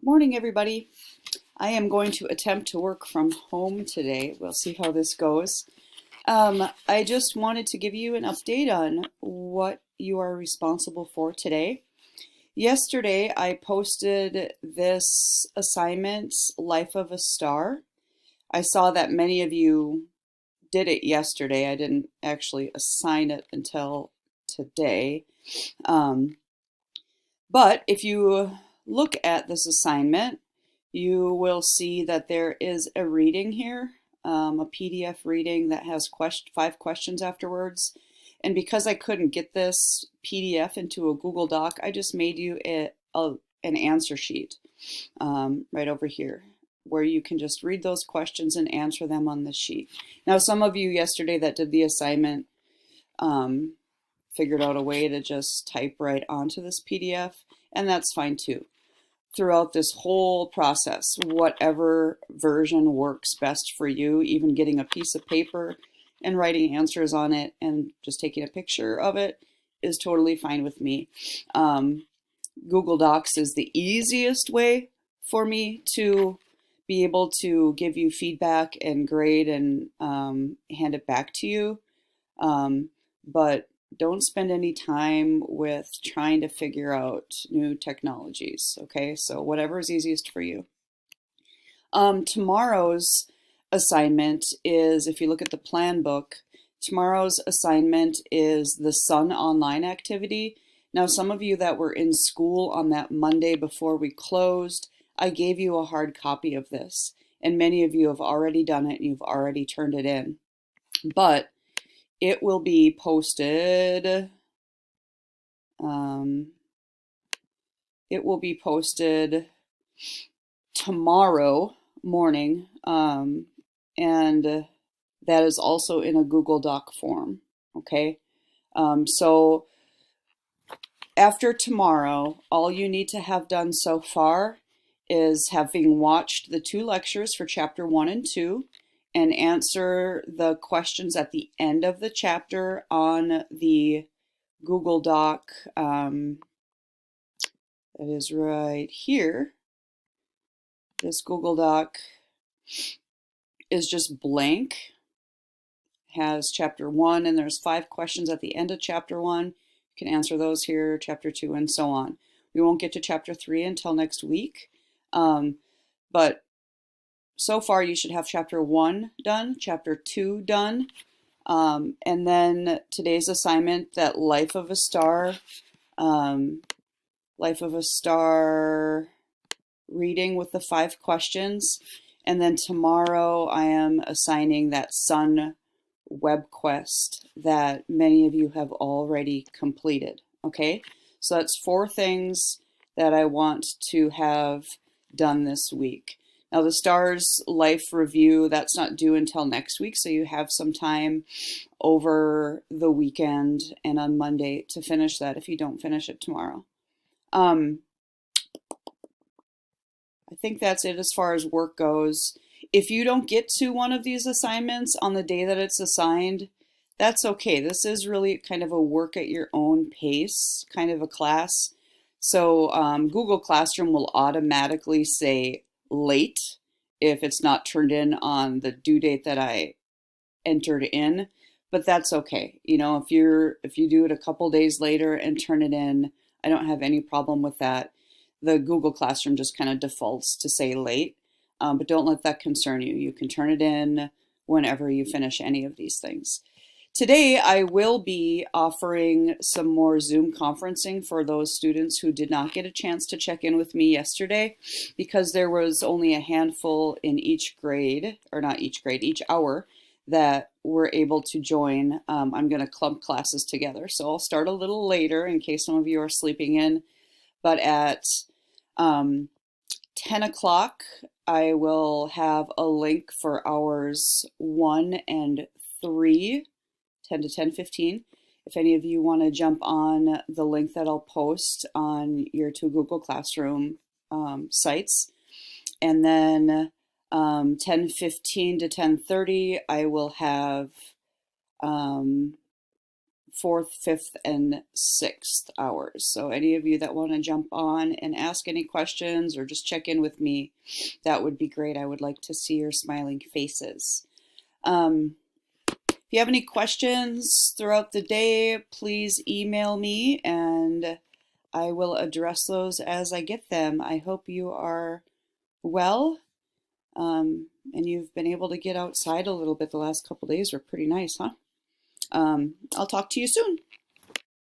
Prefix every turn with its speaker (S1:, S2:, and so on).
S1: Morning, everybody. I am going to attempt to work from home today. We'll see how this goes. I just wanted to give you an update on what you are responsible for today. Yesterday, I posted this assignment, Life of a Star. I saw that many of you did it yesterday. I didn't actually assign it until today. Um, but if you look at this assignment, you will see that there is a reading here, a PDF reading that has 5 questions afterwards. And because I couldn't get this PDF into a Google Doc, I just made you an answer sheet right over here, where you can just read those questions and answer them on this sheet. Now, some of you yesterday that did the assignment figured out a way to just type right onto this PDF, and that's fine too. Throughout this whole process, whatever version works best for you, even getting a piece of paper and writing answers on it and just taking a picture of it is totally fine with me. Google Docs is the easiest way for me to be able to give you feedback and grade and hand it back to you. But don't spend any time with trying to figure out new technologies, okay? So whatever is easiest for you. Tomorrow's assignment is, if you look at the plan book, tomorrow's assignment is the Sun Online activity. Now, some of you that were in school on that Monday before we closed, I gave you a hard copy of this, and many of you have already done it and you've already turned it in. But it will be posted. It will be posted tomorrow morning, and that is also in a Google Doc form. Okay, so after tomorrow, all you need to have done so far is having watched the 2 lectures for chapter 1 and 2 and answer the questions at the end of the chapter on the Google Doc. That is right here. This Google Doc is just blank, has chapter 1, and there's 5 questions at the end of chapter 1. You can answer those here, chapter 2, and so on. We won't get to chapter 3 until next week, but so far you should have chapter 1 done, chapter 2 done, and then today's assignment, that Life of a Star reading with the 5 questions. And then tomorrow I am assigning that Sun web quest that many of you have already completed. Okay, so that's 4 things that I want to have done this week. Now, the STARS Life Review, that's not due until next week, so you have some time over the weekend and on Monday to finish that if you don't finish it tomorrow. I think that's it as far as work goes. If you don't get to one of these assignments on the day that it's assigned, that's okay. This is really kind of a work at your own pace kind of a class. So Google Classroom will automatically say late if it's not turned in on the due date that I entered in, but that's okay. You know, if you do it a couple days later and turn it in, I don't have any problem with that. The Google Classroom just kind of defaults to say late, but don't let that concern you. You can turn it in whenever you finish any of these things. Today, I will be offering some more Zoom conferencing for those students who did not get a chance to check in with me yesterday, because there was only a handful in each grade, or not each grade, each hour, that were able to join. I'm going to clump classes together, so I'll start a little later in case some of you are sleeping in, but at 10 o'clock, I will have a link for hours 1 and 3. 10 to 10:15. If any of you want to jump on the link that I'll post on your 2 Google Classroom sites. And then 10:15 to 10:30, I will have 4th, 5th, and 6th hours. So any of you that want to jump on and ask any questions or just check in with me, that would be great. I would like to see your smiling faces. If you have any questions throughout the day, please email me and I will address those as I get them. I hope you are well, and you've been able to get outside a little bit. The last couple days were pretty nice, huh? I'll talk to you soon.